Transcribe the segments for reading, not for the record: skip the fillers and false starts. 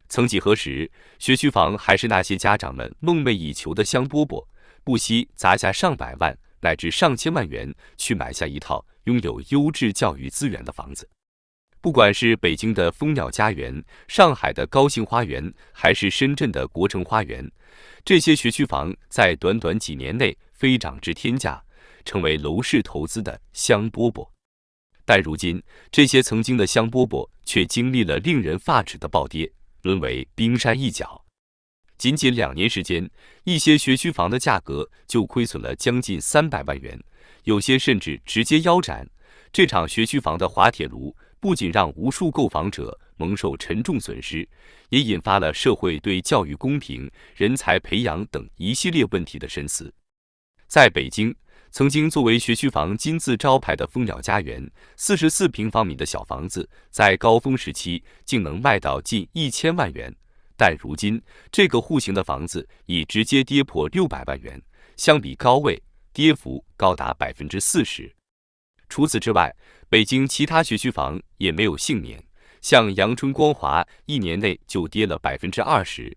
曾几何时，学区房还是那些家长们梦寐以求的香饽饽，不惜砸下上百万乃至上千万元去买下一套拥有优质教育资源的房子。不管是北京的蜂鸟家园、上海的高兴花园，还是深圳的国城花园，这些学区房在短短几年内飞涨至天价，成为楼市投资的香饽饽。但如今，这些曾经的香饽饽却经历了令人发指的暴跌，沦为冰山一角。仅仅2年时间，一些学区房的价格就亏损了将近300万元，有些甚至直接腰斩。这场学区房的滑铁卢不仅让无数购房者蒙受沉重损失，也引发了社会对教育公平、人才培养等一系列问题的深思。在北京，曾经作为学区房金字招牌的蜂鸟家园，44平方米的小房子，在高峰时期竟能卖到近1000万元。但如今，这个户型的房子已直接跌破600万元，相比高位，跌幅高达40%。除此之外，北京其他学区房也没有幸免，像阳春光华1年内就跌了20%，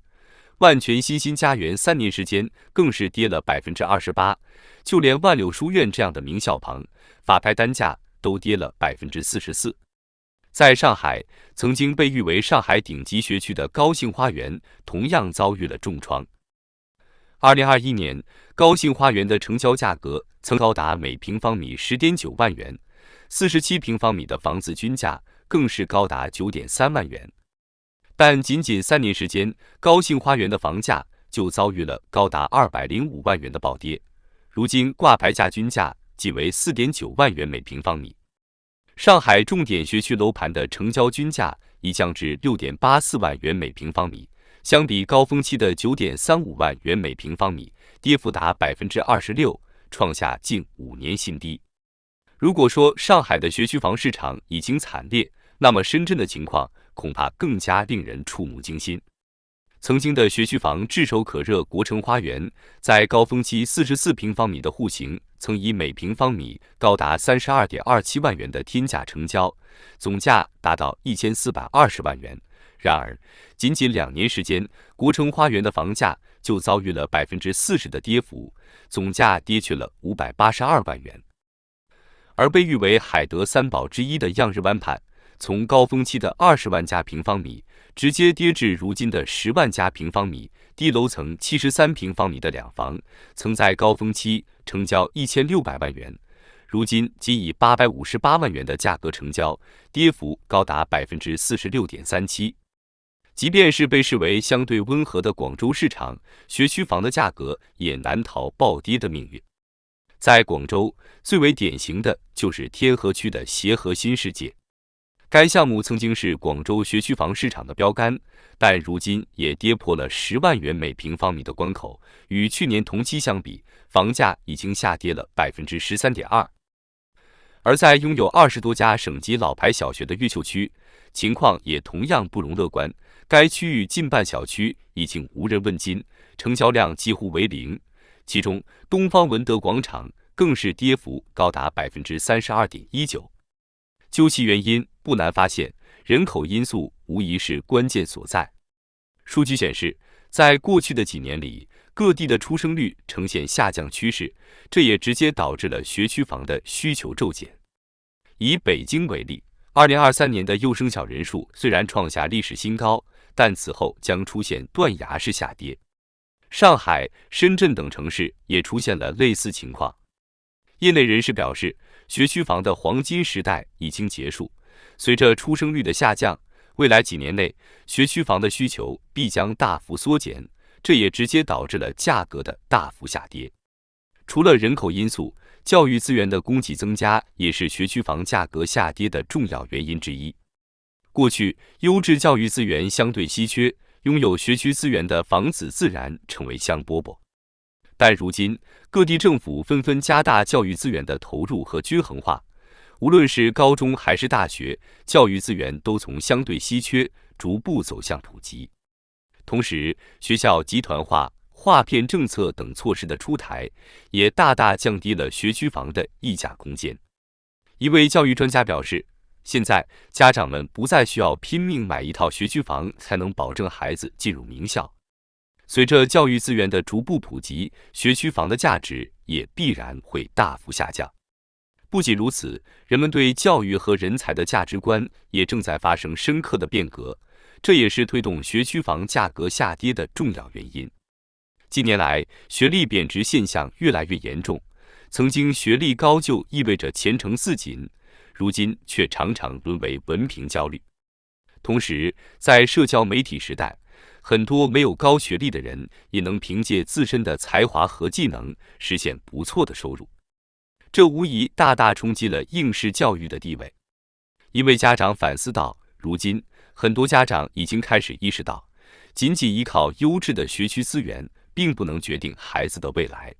万全新兴家园3年时间更是跌了28%，就连万柳书院这样的名校旁，法拍单价都跌了44%。在上海，曾经被誉为上海顶级学区的高兴花园同样遭遇了重创。2021年，高兴花园的成交价格曾高达每平方米10.9万元，47平方米的房子均价更是高达9.3万元。但仅仅3年时间，高兴花园的房价就遭遇了高达205万元的暴跌，如今挂牌价均价仅为4.9万元每平方米。上海重点学区楼盘的成交均价已降至6.84万元每平方米，相比高峰期的9.35万元每平方米，跌幅达26%，创下近5年新低。如果说上海的学区房市场已经惨烈，那么深圳的情况恐怕更加令人触目惊心。曾经的学区房炙手可热国城花园，在高峰期44平方米的户型，曾以每平方米高达32.27万元的天价成交，总价达到1420万元。然而，仅仅2年时间，国城花园的房价就遭遇了40%的跌幅，总价跌去了582万元。而被誉为海德3宝之一的漾日湾畔，从高峰期的20万加平方米，直接跌至如今的10万加平方米，低楼层73平方米的两房，曾在高峰期成交1600万元，如今仅以858万元的价格成交，跌幅高达46.37%。即便是被视为相对温和的广州市场，学区房的价格也难逃暴跌的命运。在广州，最为典型的就是天河区的协和新世界。该项目曾经是广州学区房市场的标杆，但如今也跌破了10万元每平方米的关口，与去年同期相比，房价已经下跌了13.2%。而在拥有20多家省级老牌小学的越秀区，情况也同样不容乐观。该区域近半小区已经无人问津，成交量几乎为0，其中东方文德广场更是跌幅高达32.19%。究其原因，不难发现，人口因素无疑是关键所在。数据显示，在过去的几年里，各地的出生率呈现下降趋势，这也直接导致了学区房的需求骤减。以北京为例，2023年的幼升小人数虽然创下历史新高，但此后将出现断崖式下跌。上海、深圳等城市也出现了类似情况。业内人士表示，学区房的黄金时代已经结束，随着出生率的下降，未来几年内学区房的需求必将大幅缩减，这也直接导致了价格的大幅下跌。除了人口因素，教育资源的供给增加也是学区房价格下跌的重要原因之一。过去，优质教育资源相对稀缺，拥有学区资源的房子自然成为香饽饽。但如今，各地政府纷纷加大教育资源的投入和均衡化，无论是高中还是大学，教育资源都从相对稀缺逐步走向普及。同时，学校集团化、划片政策等措施的出台，也大大降低了学区房的溢价空间。一位教育专家表示，现在，家长们不再需要拼命买一套学区房才能保证孩子进入名校。随着教育资源的逐步普及，学区房的价值也必然会大幅下降。不仅如此，人们对教育和人才的价值观也正在发生深刻的变革，这也是推动学区房价格下跌的重要原因。近年来，学历贬值现象越来越严重，曾经学历高就意味着前程似锦，如今却常常沦为文凭焦虑。同时，在社交媒体时代，很多没有高学历的人也能凭借自身的才华和技能实现不错的收入，这无疑大大冲击了应试教育的地位。一位家长反思道，如今很多家长已经开始意识到，仅仅依靠优质的学区资源并不能决定孩子的未来，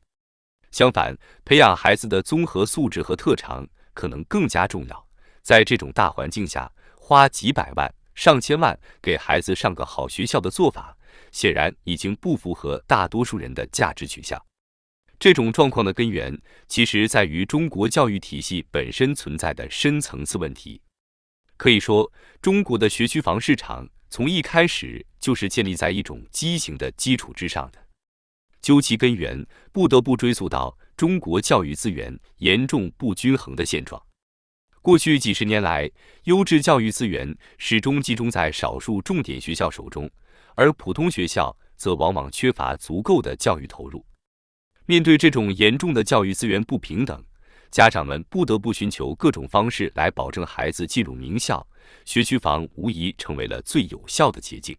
相反，培养孩子的综合素质和特长可能更加重要。在这种大环境下，花几百万、上千万给孩子上个好学校的做法，显然已经不符合大多数人的价值取向。这种状况的根源，其实在于中国教育体系本身存在的深层次问题。可以说，中国的学区房市场从一开始就是建立在一种畸形的基础之上的。究其根源，不得不追溯到中国教育资源严重不均衡的现状。过去几十年来，优质教育资源始终集中在少数重点学校手中，而普通学校则往往缺乏足够的教育投入。面对这种严重的教育资源不平等，家长们不得不寻求各种方式来保证孩子进入名校，学区房无疑成为了最有效的捷径。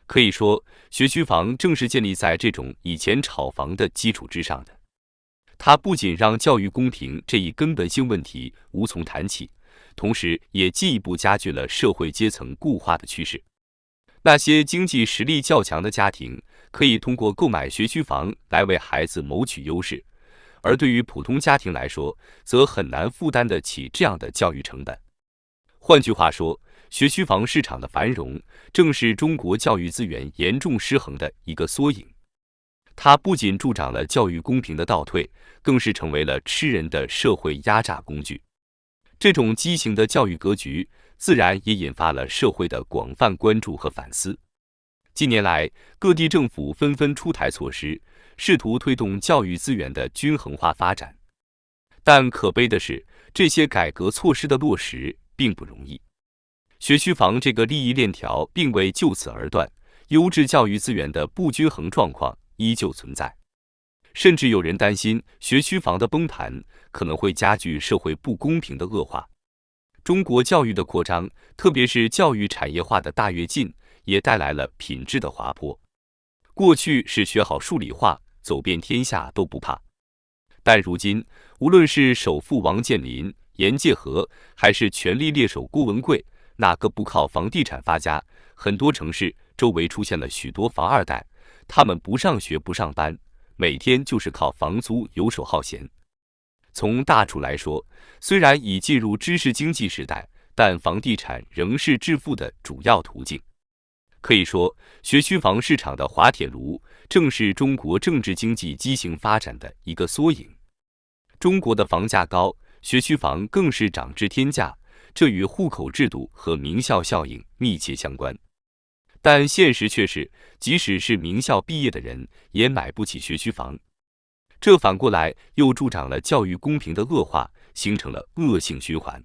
可以说，学区房正是建立在这种以前炒房的基础之上的。它不仅让教育公平这一根本性问题无从谈起，同时也进一步加剧了社会阶层固化的趋势。那些经济实力较强的家庭可以通过购买学区房来为孩子谋取优势，而对于普通家庭来说，则很难负担得起这样的教育成本。换句话说，学区房市场的繁荣正是中国教育资源严重失衡的一个缩影。它不仅助长了教育公平的倒退，更是成为了吃人的社会压榨工具。这种畸形的教育格局，自然也引发了社会的广泛关注和反思。近年来，各地政府纷纷出台措施，试图推动教育资源的均衡化发展。但可悲的是，这些改革措施的落实并不容易。学区房这个利益链条并未就此而断，优质教育资源的不均衡状况依旧存在，甚至有人担心学区房的崩盘可能会加剧社会不公平的恶化。中国教育的扩张，特别是教育产业化的大跃进，也带来了品质的滑坡。过去是学好数理化，走遍天下都不怕，但如今，无论是首富王健林、严介和，还是权力猎手郭文贵，哪个不靠房地产发家？很多城市周围出现了许多房二代，他们不上学不上班，每天就是靠房租游手好闲。从大处来说，虽然已进入知识经济时代，但房地产仍是致富的主要途径。可以说，学区房市场的滑铁卢正是中国政治经济畸形发展的一个缩影。中国的房价高，学区房更是涨至天价，这与户口制度和名校效应密切相关。但现实却是，即使是名校毕业的人，也买不起学区房。这反过来又助长了教育公平的恶化，形成了恶性循环。